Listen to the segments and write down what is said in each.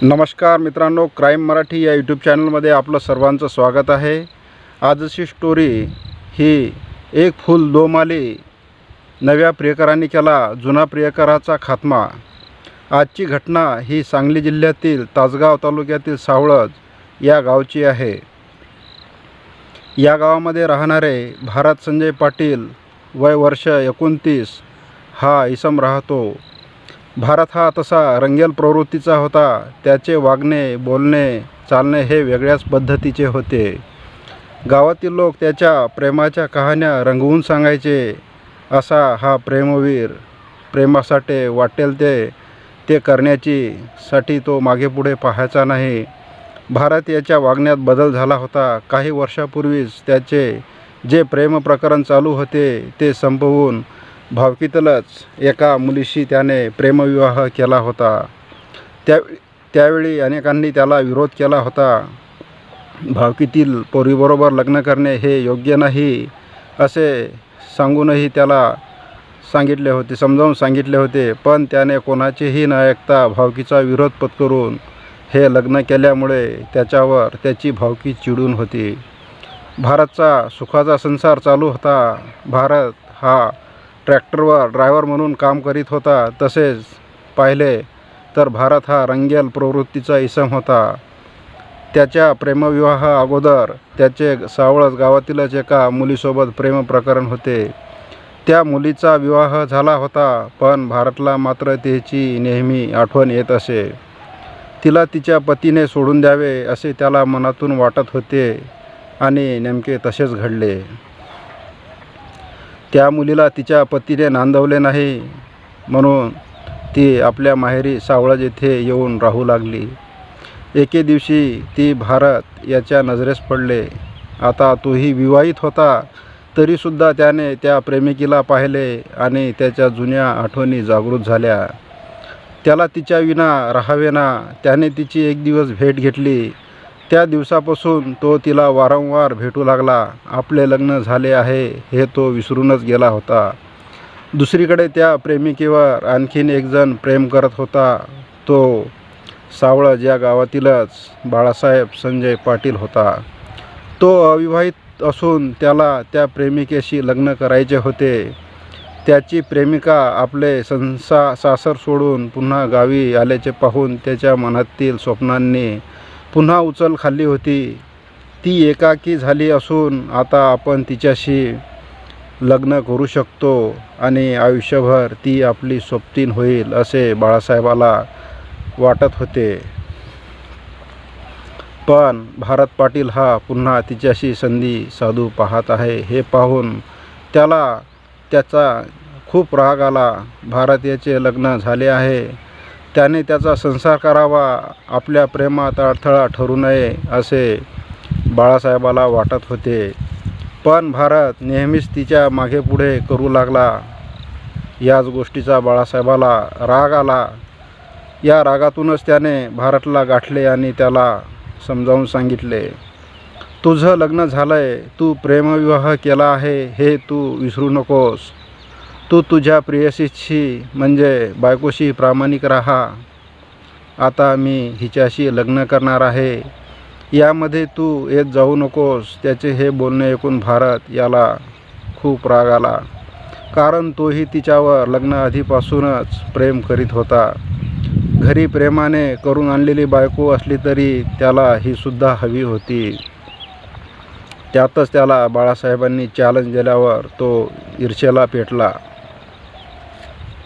नमस्कार मित्रांनो, क्राईम मराठी या यूट्यूब चॅनलमध्ये आपलं सर्वांचं स्वागत आहे। आजची स्टोरी ही एक फूल दो माली, नव्या प्रियकरांनी केला जुना प्रियकराचा खात्मा। आजची घटना ही सांगली जिल्ह्यातील तासगाव तालुक्यातील सावळज या गावची आहे। या गावामध्ये राहणारे भारत संजय पाटील, वय वर्ष 29, हा इसम राहतो। भारत हा तसा रंगेल प्रवृत्तीचा होता। त्याचे वागणे, बोलणे, चालणे हे वेगळ्याच पद्धतीचे होते। गावातील लोक त्याच्या प्रेमाच्या कहाण्या रंगवून सांगायचे। असा हा प्रेमवीर, प्रेमासाठी वाटेल ते करण्यासाठी तो मागेपुढे पाहायचा नाही। भारत याच्या वागण्यात बदल झाला होता। काही वर्षापूर्वीच त्याचे जे प्रेम प्रकरण चालू होते ते संपवून भावकीतलच एका मुलीशी त्याने प्रेमविवाह केला होता। त्यावेळी अनेकांनी त्याला विरोध केला होता। भावकीतील पोरीबरोबर लग्न करणे हे योग्य नाही असे सांगूनही त्याला समजावून सांगितले होते, पण त्याने कोणाचेही न ऐकता भावकीचा विरोध पत्करून हे लग्न केल्यामुळे त्याच्यावर त्याची भावकी चिडून होती। भारतचा सुखाचा संसार चालू होता। भारत हा ट्रॅक्टरवर ड्रायव्हर म्हणून काम करीत होता। तसेच पाहिले तर भारत हा रंगेल प्रवृत्तीचा इसम होता। त्याच्या प्रेमविवाह अगोदर त्याचे सावळज गावातीलच एका मुलीसोबत प्रेम प्रकरण होते। त्या मुलीचा विवाह झाला होता, पण भारतला मात्र तिची नेहमी आठवण येत असे। तिला तिच्या पतीने सोडून द्यावे असे त्याला मनातून वाटत होते आणि नेमके तसेच घडले। त्या मुलीला तिच्या पतीने नांदवले नाही, म्हणून ती आपल्या माहेरी सावळज येथे येऊन राहू लागली। एके दिवशी ती भारत याच्या नजरेस पडले। आता तोही विवाहित होता, तरीसुद्धा त्याने त्या प्रेमिकीला पाहिले आणि त्याच्या जुन्या आठवणी जागृत झाल्या। त्याला तिच्याविना राहावेना। त्याने तिची एक दिवस भेट घेतली। त्या दिवसापासून तो तिला वारंवार भेटू लागला। आपले लग्न झाले आहे हे तो विसरूनच गेला होता। दुसरीकडे त्या प्रेमिकेवर आणखीन एक जण प्रेम करत होता। तो सावळज या गावातीलच बाळासाहेब संजय पाटील होता। तो अविवाहित असून त्याला त्या प्रेमिकेशी लग्न करायचे होते। त्याची प्रेमिका आपले सासर सोडून पुन्हा गावी आल्याचे पाहून त्याच्या मनातील स्वप्नांनी पुन्हा उचल खाल्ली होती। ती एकाकी झाली असून आता आपण तिच्याशी लग्न करू शकतो आणि आयुष्यभर ती आपली सोबतीण होईल असे बाळासाहेबाला वाटत होते। पण भारत पाटील हा पुन्हा तिच्याशी संधी साधू पाहत आहे हे पाहून त्याचा खूप राग आला। भारत याचे लग्न झाले आहे, त्याने त्याचा संसार करावा, आपल्या प्रेमात अडथळा ठरू नये असे बाळासाहेबाला वाटत होते। पण भारत नेहमीच तिच्या मागेपुढे करू लागला। याच गोष्टीचा बाळासाहेबाला राग आला। या रागातूनच त्याने भारतला गाठले आणि त्याला समजावून सांगितले, तुझं लग्न झालंय, तू प्रेमविवाह केला आहे हे तू विसरू नकोस। तू तुझ्या प्रेयसीशी म्हणजे बायकोशी प्रामाणिक राहा। आता मी हिच्याशी लग्न करणार आहे, यामध्ये तू येत जाऊ नकोस। त्याचे हे बोलणे ऐकून भारत याला खूप राग आला, कारण तोही तिच्यावर लग्न आधीपासूनच प्रेम करीत होता। घरी प्रेमाने करून आणलेली बायको असली तरी त्याला ही सुद्धा हवी होती। त्यातच त्याला बाळासाहेबांनी चॅलेंज दिल्यावर तो ईर्षेला पेटला।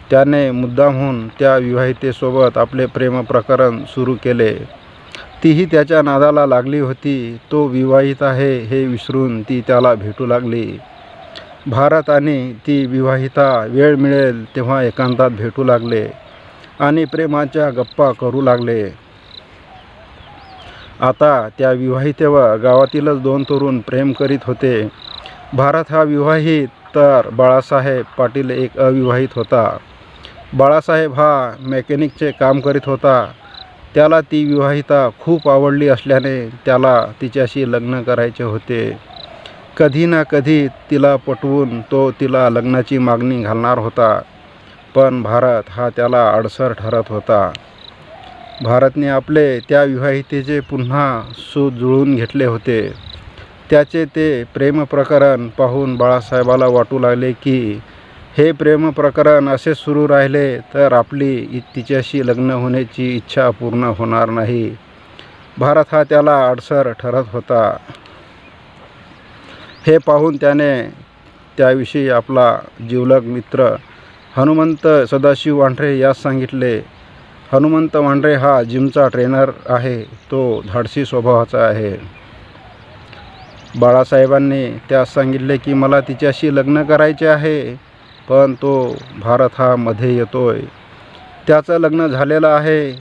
त्याने मुद्दामहून त्या विवाहितेसोबत आपले प्रेम प्रकरण सुरू केले। तीही त्याच्या नादाला लागली होती। तो विवाहित आहे हे विसरून ती त्याला भेटू लागली। भारत आणि ती विवाहिता वेळ मिळेल तेव्हा एकांतात भेटू लागले आणि प्रेमाच्या गप्पा करू लागले। आता त्या विवाहितेवर गावातीलच 2 तरुण प्रेम करीत होते। भारत हा विवाहित तर बाळासाहेब पाटील एक अविवाहित होता। बाळासाहेब हा मेकॅनिकचे काम करीत होता। त्याला ती विवाहिता खूप आवडली असल्याने त्याला तिच्याशी लग्न करायचे होते। कधी ना कधी तिला पटवून तो तिला लग्नाची मागणी घालणार होता, पण भारत हा त्याला अडसर ठरत होता। भारतने आपले त्या विवाहितेचे पुन्हा सूत जुळवून घेतले होते. त्याचे ते प्रेमप्रकरण पाहून बाळासाहेबाला वाटू लागले की हे प्रेमप्रकरण असे सुरू राहिले तर आपली तिच्याशी लग्न होण्याची इच्छा पूर्ण होणार नाही. भारत हा त्याला अडसर ठरत होता. हे पाहून त्याने त्याविषयी आपला जिवलग मित्र हनुमंत सदाशिव वांढरे यास सांगितले. हनुमंत वांढरे हा जिमचा ट्रेनर आहे. तो धाडसी स्वभावाचा आहे. बाळासाहेबांनी त्यास सांगितले की मला तिच्याशी लग्न करायचे आहे, पण तो भारत हा मध्ये येतोय. त्याचं लग्न झालेलं आहे,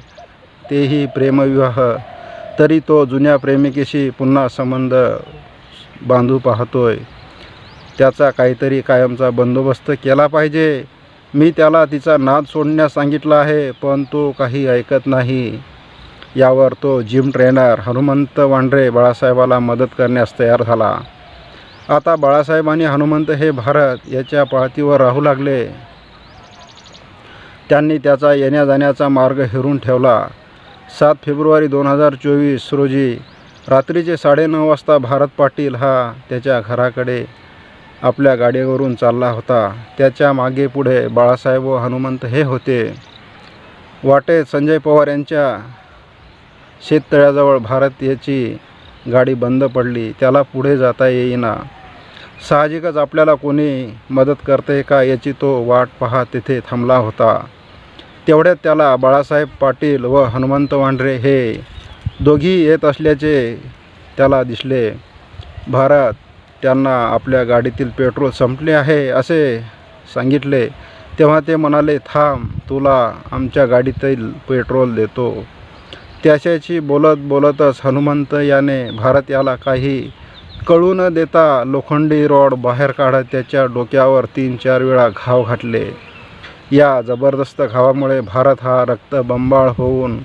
तेही प्रेमविवाह. तरी तो जुन्या प्रेमिकेशी पुन्हा संबंध बांधू पाहतोय. त्याचा काहीतरी कायमचा बंदोबस्त केला पाहिजे. मी त्याला तिचा नाद सोडण्यास सांगितलं आहे, पण तो काही ऐकत नाही. यावर तो जिम ट्रेनर हनुमंत वांढरे बाळासाहेबाला मदत करण्यास तयार झाला. आता बाळासाहेब आणि हनुमंत हे भारत याच्या पाळतीवर राहू लागले. त्यांनी त्याचा येण्या जाण्याचा मार्ग हेरून ठेवला. 7 फेब्रुवारी 2024 रोजी रात्रीचे 9:30 वाजता भारत पाटील हा त्याच्या घराकडे आपल्या गाडीवरून चालला होता. त्याच्या मागे पुढे बाळासाहेब व हनुमंत हे होते. वाटेत संजय पवार यांच्या शेततळ्याजवळ भारत याची गाडी बंद पडली. त्याला पुढे जाता येईना. साहजिकच आपल्याला कोणी मदत करते का याची तो वाट पाहत तिथे थांबला होता. तेवढ्यात त्याला बाळासाहेब पाटील व हनुमंत वांढरे हे दोघी येत असल्याचे त्याला दिसले. भारत त्यांना आपल्या गाडीतील पेट्रोल संपले आहे असे सांगितले. तेव्हा ते म्हणाले, थांब, तुला आमच्या गाडीतील पेट्रोल देतो. त्याच्याशी बोलत बोलतच हनुमंत याने भारत याला काही कळू न देता लोखंडी रॉड बाहेर काढत त्याच्या डोक्यावर 3-4 वेळा घाव घातले. या जबरदस्त घावामुळे भारत हा रक्तबंबाळ होऊन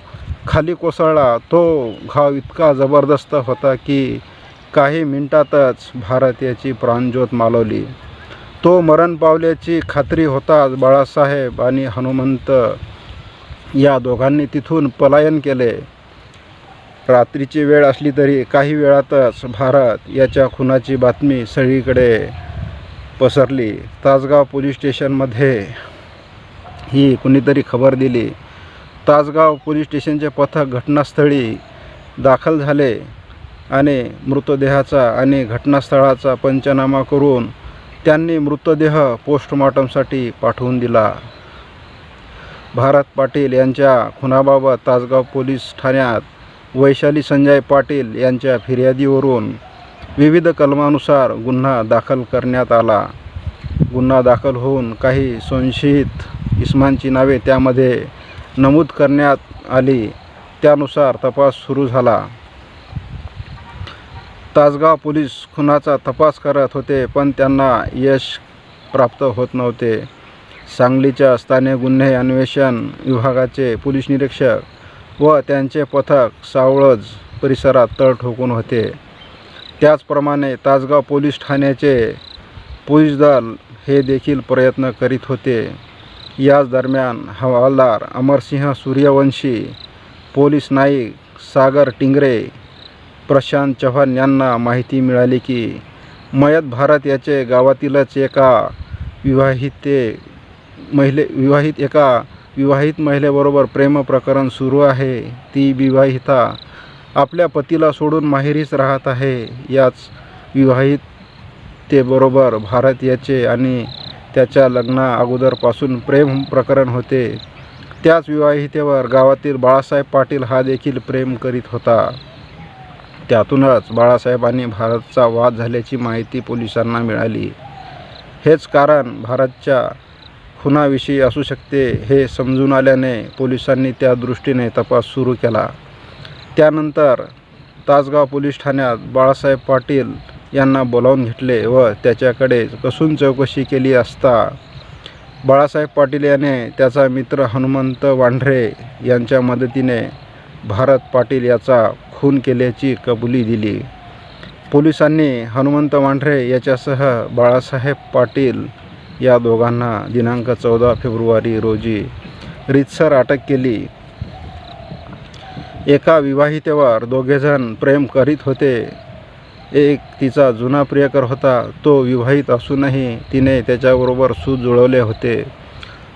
खाली कोसळला. तो घाव इतका जबरदस्त होता की काही मिनिटातच भारत याची प्राणज्योत मालवली. तो मरण पावल्याची खात्री होताच बाळासाहेब आणि हनुमंत या दोघांनी तिथून पलायन केले. रात्रीची वेळ असली तरी काही वेळातच भारत याच्या खुनाची बातमी सगळीकडे पसरली. तासगाव पोलीस स्टेशनमध्ये ही कुणीतरी खबर दिली. तासगाव पोलीस स्टेशनचे पथक घटनास्थळी दाखल झाले आणि मृतदेहाचा आणि घटनास्थळाचा पंचनामा करून त्यांनी मृतदेह पोस्टमॉर्टमसाठी पाठवून दिला. भारत पाटील यांच्या खुनाबाबत तासगाव पोलीस ठाण्यात वैशाली संजय पाटील यांच्या फिर्यादीवरून विविध कलमानुसार गुन्हा दाखल करण्यात आला. गुन्हा दाखल होऊन काही संशयित इसमांची नावे त्यामध्ये नमूद करण्यात आली. त्यानुसार तपास सुरू झाला. तासगाव पोलीस खुनाचा तपास करत होते, पण त्यांना यश प्राप्त होत नव्हते. सांगलीच्या स्थानिक गुन्हे अन्वेषण विभागाचे पोलीस निरीक्षक व त्यांचे पथक सावळज परिसरात तळ ठोकून होते. त्याचप्रमाणे तासगाव पोलीस ठाण्याचे पोलीस दल हे देखील प्रयत्न करीत होते. याच दरम्यान हवालदार अमरसिंह सूर्यवंशी, पोलीस नाईक सागर टिंगरे, प्रशांत चव्हाण यांना माहिती मिळाली की मयत भारत याचे गावातीलच एका विवाहित महिलेबरोबर प्रेम प्रकरण सुरू आहे. ती विवाहिता आपल्या पतीला सोडून माहेरीच राहत आहे. याच विवाहितेबरोबर भारत याचे आणि त्याच्या लग्ना अगोदरपासून प्रेम प्रकरण होते. त्याच विवाहितेवर गावातील बाळासाहेब पाटील हा देखील प्रेम करीत होता. त्यातूनच बाळासाहेब आणि भारतचा वाद झाल्याची माहिती पोलिसांना मिळाली. हेच कारण भारतच्या खुनाविषयी असू शकते हे समजून आल्याने पोलिसांनी त्या दृष्टीने तपास सुरू केला. त्यानंतर तासगाव पोलीस ठाण्यात बाळासाहेब पाटील यांना बोलावून घेतले व त्याच्याकडे कसून चौकशी केली असता बाळासाहेब पाटील याने त्याचा मित्र हनुमंत वांढरे यांच्या मदतीने भारत पाटील याचा खून केल्याची कबुली दिली. पोलिसांनी हनुमंत वांढरे याच्यासह बाळासाहेब पाटील या दोघांना दिनांक 14 फेब्रुवारी रोजी रीतसर अटक केली. एका विवाहितेवर दोघेजण प्रेम करीत होते. एक तिचा जुना प्रियकर होता. तो विवाहित असूनही तिने त्याच्याबरोबर सूत जुळवले होते.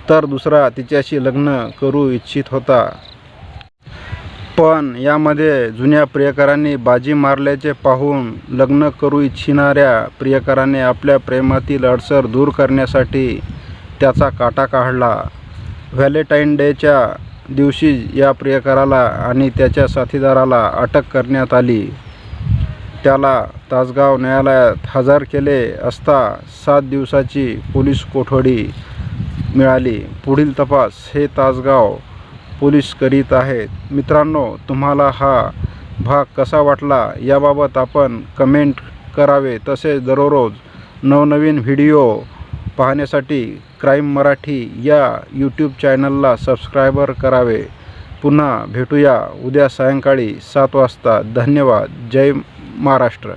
तर दुसरा तिच्याशी लग्न करू इच्छित होता. पण यामध्ये जुन्या प्रियकरांनी बाजी मारल्याचे पाहून लग्न करू इच्छिणाऱ्या प्रियकराने आपल्या प्रेमातील अडसर दूर करण्यासाठी त्याचा काटा काढला. व्हॅलेंटाईन डेच्या दिवशी या प्रियकराला आणि त्याच्या साथीदाराला अटक करण्यात आली. त्याला तासगाव न्यायालयात हजर केले असता 7 दिवसाची पोलीस कोठडी मिळाली. पुढील तपास हे तासगाव पोलीस करीत आहेत. मित्रांनो, तुम्हाला हा भाग कसा वाटला याबाबत आपण कमेंट करावे. तसेच दररोज नवनवीन व्हिडिओ पाहण्यासाठी क्राईम मराठी या यूट्यूब चॅनलला सबस्क्राईबर करावे. पुन्हा भेटूया उद्या सायंकाळी 7 वाजता. धन्यवाद. जय महाराष्ट्र.